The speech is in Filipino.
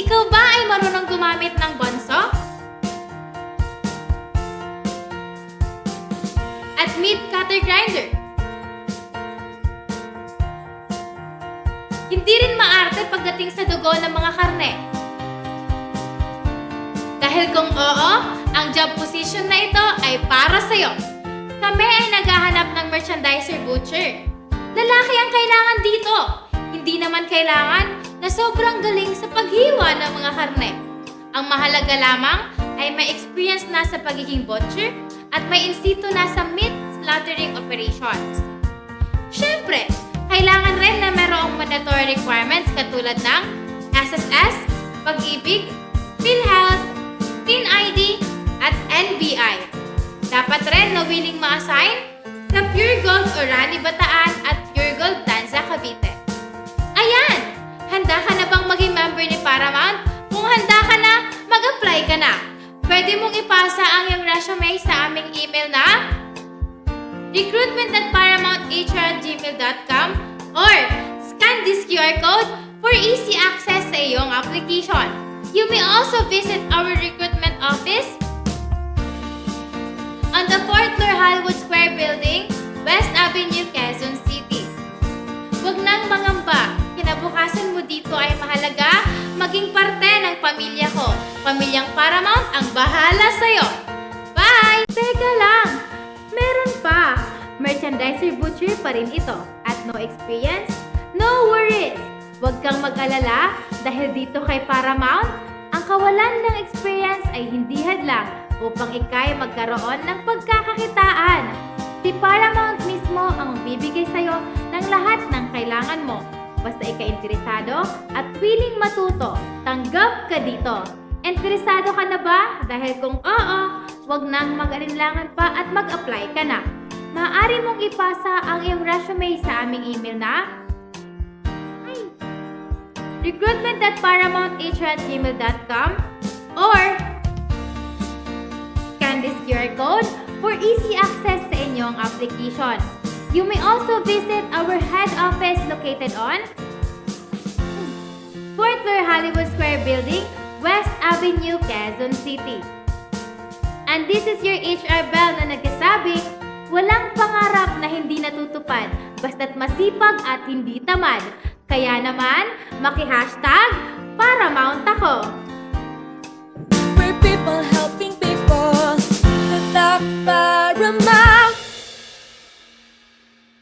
Ikaw ba ay marunong gumamit ng bonso? At meat cutter grinder? Hindi rin maarte pagdating sa dugo ng mga karne. Dahil kung oo, ang job position na ito ay para sa'yo. Kami ay naghahanap ng merchandiser butcher. Lalaki ang kailangan dito. Hindi naman kailangan na sobrang galing sa paghiwa ng mga karne. Ang mahalaga lamang ay may experience na sa pagiging butcher at may in situ na sa meat slaughtering operations. Siyempre, kailangan rin na mayroong mandatory requirements katulad ng SSS, Pag-ibig, PhilHealth, TinID, at NBI. Dapat rin na willing ma-assign sa Pure Gold Orani Bataan at Pure Gold Tanza Cavite. Ayan! Handa ka na bang maging member ni Paramount? Kung handa ka na, mag-apply ka na. Pwede mong ipasa ang iyong resume sa aming email na recruitment@paramounthr@gmail.com or scan this QR code for easy access sa iyong application. You may also visit our recruitment office on the 4th floor Hollywood Square Building, West Avenue, Quezon City. Huwag nang mangamba, kinabukasan mo dito ay mahalaga maging parte ng pamilya ko. Pamilyang Paramount ang bahala sa'yo. Bye! Teka lang, meron pa. Merchandiser butcher pa rin ito. At no experience, no worries. Huwag kang mag-alala dahil dito kay Paramount, ang kawalan ng experience ay hindi hadlang upang ikay magkaroon ng pagkakakitaan. Si Paramount mismo ang magbibigay sa'yo ng lahat ng kailangan mo. Basta ikay interesado at willing matuto, tanggap ka dito. Interesado ka na ba? Dahil kung oo, huwag nang mag-alinlangan pa at mag-apply ka na. Maaari mong ipasa ang iyong resume sa aming email na recruitment@paramounthr@gmail.com or scan this QR code for easy access sa inyong application. You may also visit our head office located on 4th floor Hollywood Square Building, West Avenue, Quezon City. And this is your HR Bell na nagsasabi, walang pangarap na hindi natutupad basta't masipag at hindi tamad. Kaya naman, maki-hashtag Paramount ako. We're people helping people. Paramount.